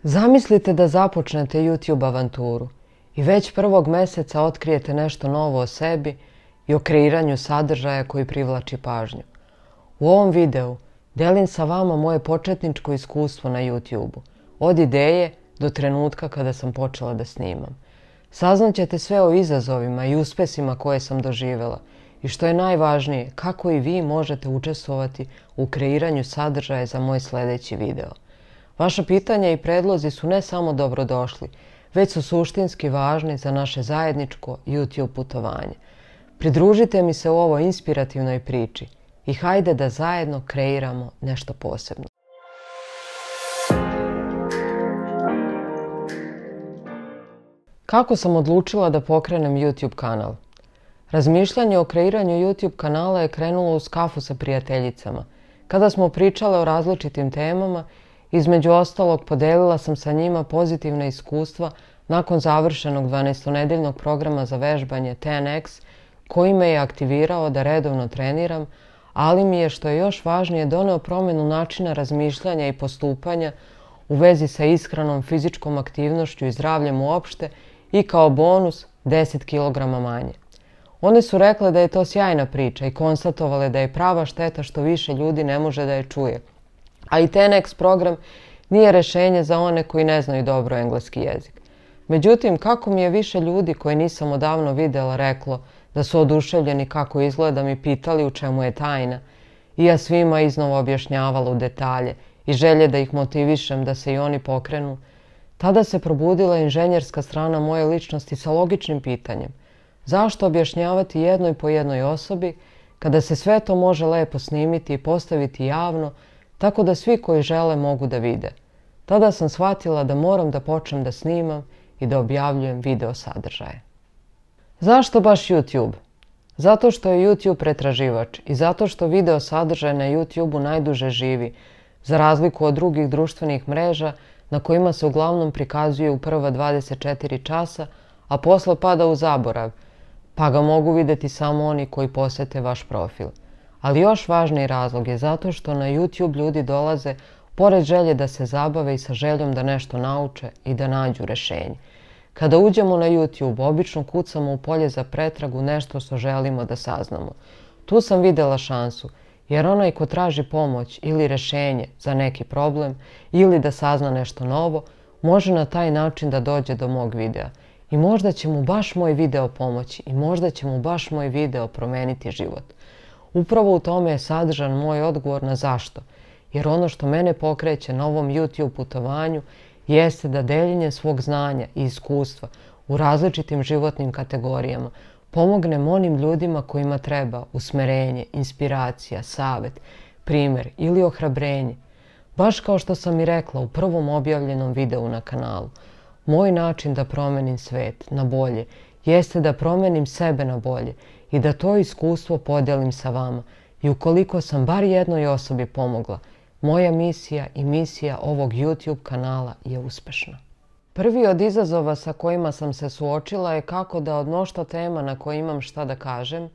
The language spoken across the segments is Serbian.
Zamislite da započnete YouTube avanturu i već prvog meseca otkrijete nešto novo o sebi i o kreiranju sadržaja koji privlači pažnju. U ovom videu delim sa vama moje početničko iskustvo na YouTube-u, od ideje do trenutka kada sam počela da snimam. Saznaćete sve o izazovima i uspesima koje sam doživjela i što je najvažnije, kako i vi možete učestvovati u kreiranju sadržaja za moj sljedeći video. Vaša pitanja i predlozi su ne samo dobrodošli, već su suštinski važni za naše zajedničko YouTube putovanje. Pridružite mi se u ovoj inspirativnoj priči i hajde da zajedno kreiramo nešto posebno. Kako sam odlučila da pokrenem YouTube kanal? Razmišljanje o kreiranju YouTube kanala je krenulo uz kafu sa prijateljicama. Kada smo pričale o različitim temama, između ostalog podelila sam sa njima pozitivna iskustva nakon završenog 12-nedeljnog programa za vežbanje TNX, koji me je aktivirao da redovno treniram, ali mi je, što je još važnije, doneo promjenu načina razmišljanja i postupanja u vezi sa ishranom, fizičkom aktivnošću i zdravljem uopšte i kao bonus 10 kg manje. One su rekle da je to sjajna priča i konstatovale da je prava šteta što više ljudi ne može da je čuje. A i TNX program nije rešenje za one koji ne znaju dobro engleski jezik. Međutim, kako mi je više ljudi koje nisam odavno videla reklo da su oduševljeni kako izgledam i pitali u čemu je tajna, i ja svima iznova objašnjavala u detalje i želje da ih motivišem da se i oni pokrenu, tada se probudila inženjerska strana moje ličnosti sa logičnim pitanjem: zašto objašnjavati jednoj po jednoj osobi kada se sve to može lepo snimiti i postaviti javno tako da svi koji žele mogu da vide? Tada sam shvatila da moram da počnem da snimam i da objavljujem video sadržaje. Zašto baš YouTube? Zato što je YouTube pretraživač i zato što video sadržaj na YouTube-u najduže živi, za razliku od drugih društvenih mreža na kojima se uglavnom prikazuje u prva 24 časa, a posle pada u zaborav, pa ga mogu vidjeti samo oni koji posete vaš profil. Ali još važniji razlog je zato što na YouTube ljudi dolaze pored želje da se zabave i sa željom da nešto nauče i da nađu rešenje. Kada uđemo na YouTube, obično kucamo u polje za pretragu nešto što želimo da saznamo. Tu sam videla šansu, jer onaj ko traži pomoć ili rešenje za neki problem ili da sazna nešto novo, može na taj način da dođe do mog videa. I možda će mu baš moj video pomoći i možda će mu baš moj video promeniti život. Upravo u tome je sadržan moj odgovor na zašto, jer ono što mene pokreće na ovom YouTube putovanju jeste da deljenje svog znanja i iskustva u različitim životnim kategorijama pomognem onim ljudima kojima treba usmerenje, inspiracija, savet, primer ili ohrabrenje. Baš kao što sam i rekla u prvom objavljenom videu na kanalu, moj način da promenim svet na bolje jeste da promenim sebe na bolje i da to iskustvo podelim sa vama. I ukoliko sam bar jednoj osobi pomogla, moja misija i misija ovog YouTube kanala je uspešna. Prvi od izazova sa kojima sam se suočila je kako da od mnoštva tema na koje imam šta da kažem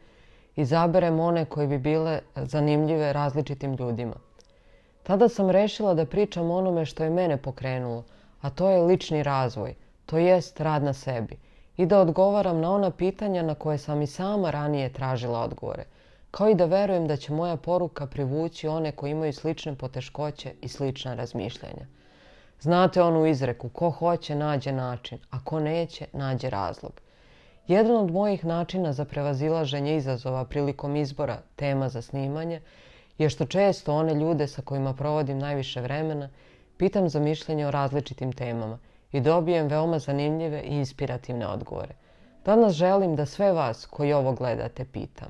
izaberem one koje bi bile zanimljive različitim ljudima. Tada sam rešila da pričam o onome što je mene pokrenulo, a to je lični razvoj, to jest rad na sebi, i da odgovaram na ona pitanja na koje sam i sama ranije tražila odgovore, kao i da verujem da će moja poruka privući one koji imaju slične poteškoće i slična razmišljanja. Znate onu izreku: ko hoće nađe način, a ko neće nađe razlog. Jedan od mojih načina za prevazilaženje izazova prilikom izbora tema za snimanje je što često one ljude sa kojima provodim najviše vremena pitam za mišljenje o različitim temama i dobijem veoma zanimljive i inspirativne odgovore. Danas želim da sve vas koji ovo gledate pitam: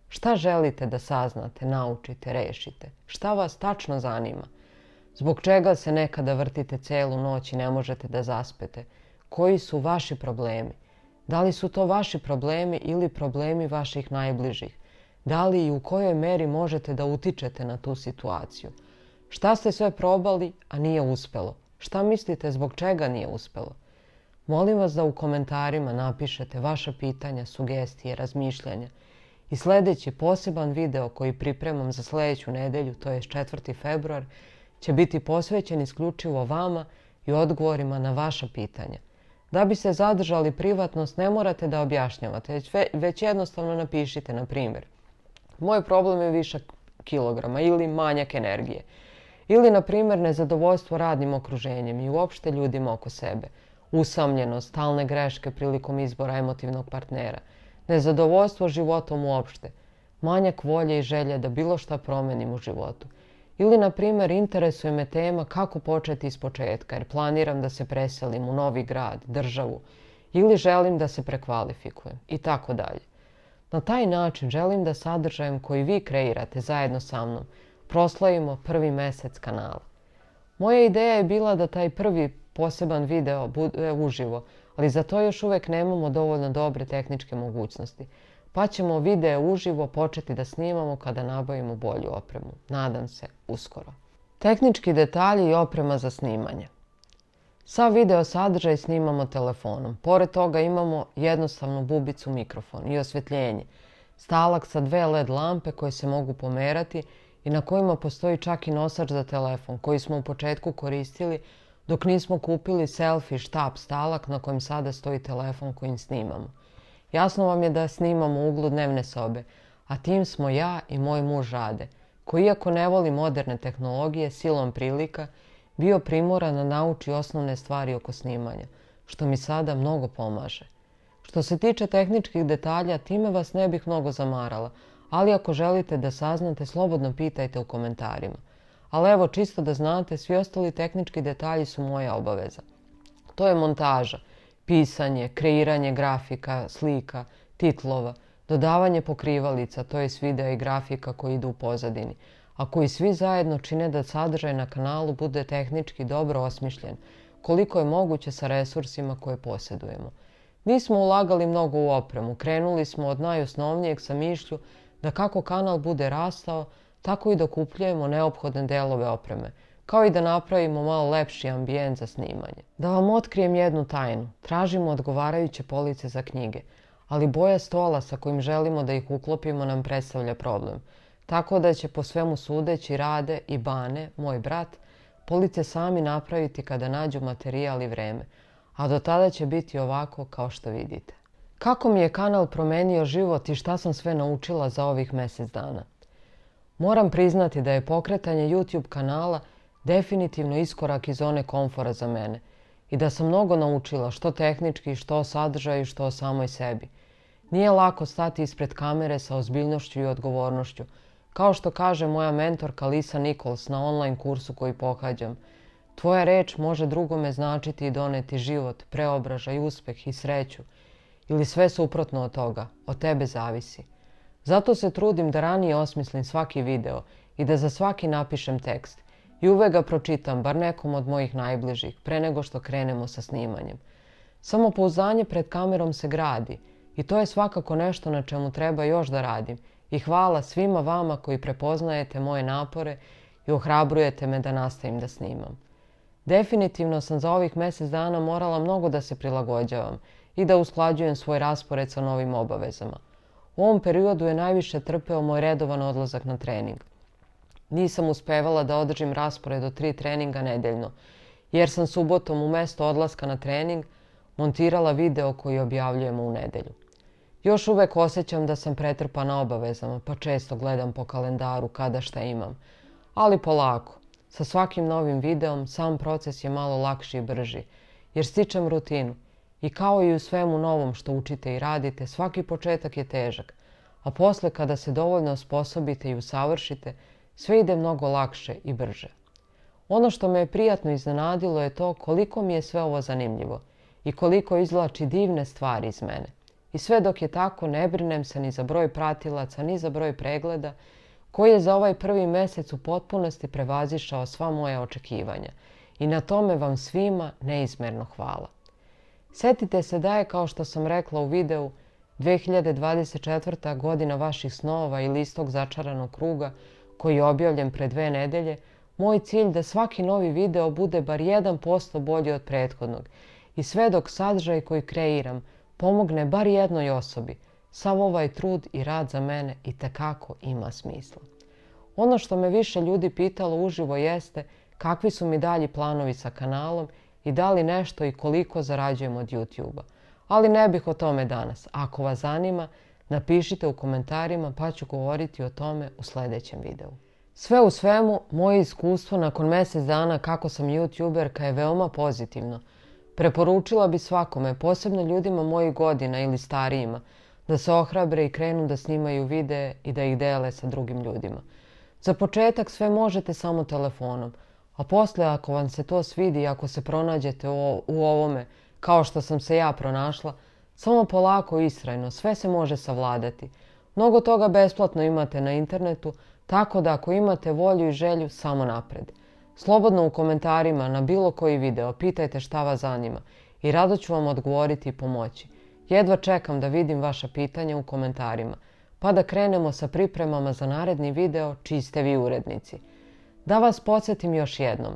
šta želite da saznate, naučite, rešite? Šta vas tačno zanima? Zbog čega se nekada vrtite celu noć i ne možete da zaspete? Koji su vaši problemi? Da li su to vaši problemi ili problemi vaših najbližih? Da li i u kojoj meri možete da utičete na tu situaciju? Šta ste sve probali, a nije uspelo? Šta mislite zbog čega nije uspelo? Molim vas da u komentarima napišete vaša pitanja, sugestije, razmišljanja. I sljedeći poseban video koji pripremam za sljedeću nedelju, to je 4. februar, će biti posvećen isključivo vama i odgovorima na vaša pitanja. Da biste zadržali privatnost ne morate da objašnjavate, već jednostavno napišite, na primjer, moj problem je višak kilograma ili manjak energije. Ili, na primjer, nezadovoljstvo radnim okruženjem i uopšte ljudima oko sebe, usamljenost, stalne greške prilikom izbora emotivnog partnera, nezadovoljstvo životom uopšte, manjak volje i želje da bilo šta promenim u životu. Ili, na primjer, interesuje me tema kako početi iz početka, jer planiram da se preselim u novi grad, državu, ili želim da se prekvalifikujem, i tako dalje. Na taj način želim da sadržajem koji vi kreirate zajedno sa mnom proslavimo prvi mesec kanala. Moja ideja je bila da taj prvi poseban video bude uživo, ali za to još uvek nemamo dovoljno dobre tehničke mogućnosti, pa ćemo video uživo početi da snimamo kada nabavimo bolju opremu. Nadam se, uskoro. Tehnički detalji i oprema za snimanje. Sav video sadržaj snimamo telefonom. Pored toga imamo jednostavnu bubicu mikrofon i osvetljenje, stalak sa 2 LED lampe koje se mogu pomerati i na kojima postoji čak i nosač za telefon koji smo u početku koristili dok nismo kupili selfie štab stalak na kojem sada stoji telefon kojim snimamo. Jasno vam je da snimamo u uglu dnevne sobe, a tim smo ja i moj muž Rade, koji iako ne voli moderne tehnologije, silom prilika, bio primoran da nauči osnovne stvari oko snimanja, što mi sada mnogo pomaže. Što se tiče tehničkih detalja, time vas ne bih mnogo zamarala, ali ako želite da saznate, slobodno pitajte u komentarima. Ali evo, čisto da znate, svi ostali tehnički detalji su moja obaveza. To je montaža, pisanje, kreiranje grafika, slika, titlova, dodavanje pokrivalica, to je videa i grafika koji idu u pozadini, a koji svi zajedno čine da sadržaj na kanalu bude tehnički dobro osmišljen, koliko je moguće sa resursima koje posjedujemo. Nismo ulagali mnogo u opremu, krenuli smo od najosnovnijeg sa mišlju da kako kanal bude rastao, tako i da kupljujemo neophodne delove opreme, kao i da napravimo malo lepši ambijent za snimanje. Da vam otkrijem jednu tajnu, tražimo odgovarajuće police za knjige, ali boja stola sa kojim želimo da ih uklopimo nam predstavlja problem, tako da će po svemu sudeći Rade i Bane, moj brat, police sami napraviti kada nađu materijal i vreme, a do tada će biti ovako kao što vidite. Kako mi je kanal promenio život i šta sam sve naučila za ovih mjesec dana? Moram priznati da je pokretanje YouTube kanala definitivno iskorak iz zone komfora za mene i da sam mnogo naučila što tehnički, što o sadržaju, što o samoj sebi. Nije lako stati ispred kamere sa ozbiljnošću i odgovornošću, kao što kaže moja mentorka Lisa Nichols na online kursu koji pohađam. Tvoja reč može drugome značiti i doneti život, preobražaj, uspeh i sreću, ili sve suprotno od toga, od tebe zavisi. Zato se trudim da ranije osmislim svaki video i da za svaki napišem tekst i uvek ga pročitam, bar nekom od mojih najbližih, pre nego što krenemo sa snimanjem. Samopouzdanje pred kamerom se gradi i to je svakako nešto na čemu treba još da radim i hvala svima vama koji prepoznajete moje napore i ohrabrujete me da nastavim da snimam. Definitivno sam za ovih mjesec dana morala mnogo da se prilagođavam i da usklađujem svoj raspored sa novim obavezama. U ovom periodu je najviše trpeo moj redovan odlazak na trening. Nisam uspevala da održim raspored od 3 treninga nedeljno, jer sam subotom umesto odlaska na trening montirala video koji objavljujemo u nedelju. Još uvek osjećam da sam pretrpana obavezama, pa često gledam po kalendaru kada šta imam. Ali polako, sa svakim novim videom sam proces je malo lakši i brži, jer stičem rutinu. I kao i u svemu novom što učite i radite, svaki početak je težak, a posle kada se dovoljno osposobite i usavršite, sve ide mnogo lakše i brže. Ono što me je prijatno iznenadilo je to koliko mi je sve ovo zanimljivo i koliko izvlači divne stvari iz mene. I sve dok je tako, ne brinem se ni za broj pratilaca, ni za broj pregleda, koji je za ovaj prvi mesec u potpunosti prevazišao sva moja očekivanja. I na tome vam svima neizmerno hvala. Setite se da je, kao što sam rekla u videu, 2024. godina vaših snova ili istog začaranog kruga, koji je objavljen pre 2 nedelje, moj cilj da svaki novi video bude bar 1% bolji od prethodnog i sve dok sadržaj koji kreiram pomogne bar jednoj osobi, sav ovaj trud i rad za mene itekako ima smisla. Ono što me više ljudi pitalo uživo jeste kakvi su mi dalji planovi sa kanalom i da li nešto i koliko zarađujem od YouTube-a. Ali ne bih o tome danas. Ako vas zanima, napišite u komentarima pa ću govoriti o tome u sljedećem videu. Sve u svemu, moje iskustvo nakon mjesec dana kako sam YouTuberka je veoma pozitivno. Preporučila bi svakome, posebno ljudima mojih godina ili starijima, da se ohrabre i krenu da snimaju videe i da ih dele sa drugim ljudima. Za početak sve možete samo telefonom, a poslije ako vam se to svidi i ako se pronađete u ovome, kao što sam se ja pronašla, samo polako i istrajno, sve se može savladati. Mnogo toga besplatno imate na internetu, tako da ako imate volju i želju, samo napred. Slobodno u komentarima na bilo koji video pitajte šta vas zanima i rado ću vam odgovoriti i pomoći. Jedva čekam da vidim vaša pitanja u komentarima, pa da krenemo sa pripremama za naredni video čiji ste vi urednici. Da vas podsjetim još jednom,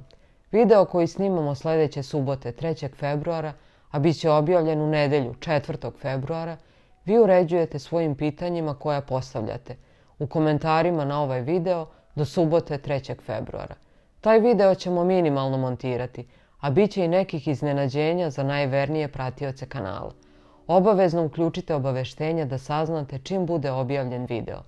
video koji snimamo sljedeće subote 3. februara, a bit će objavljen u nedjelju 4. februara, vi uređujete svojim pitanjima koja postavljate u komentarima na ovaj video do subote 3. februara. Taj video ćemo minimalno montirati, a bit će i nekih iznenađenja za najvernije pratioce kanala. Obavezno uključite obaveštenja da saznate čim bude objavljen video.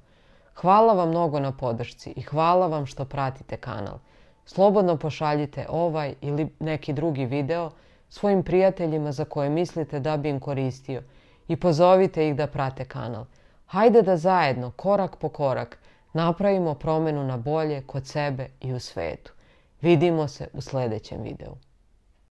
Hvala vam mnogo na podršci i hvala vam što pratite kanal. Slobodno pošaljite ovaj ili neki drugi video svojim prijateljima za koje mislite da bi im koristio i pozovite ih da prate kanal. Hajde da zajedno, korak po korak, napravimo promjenu na bolje kod sebe i u svetu. Vidimo se u sljedećem videu.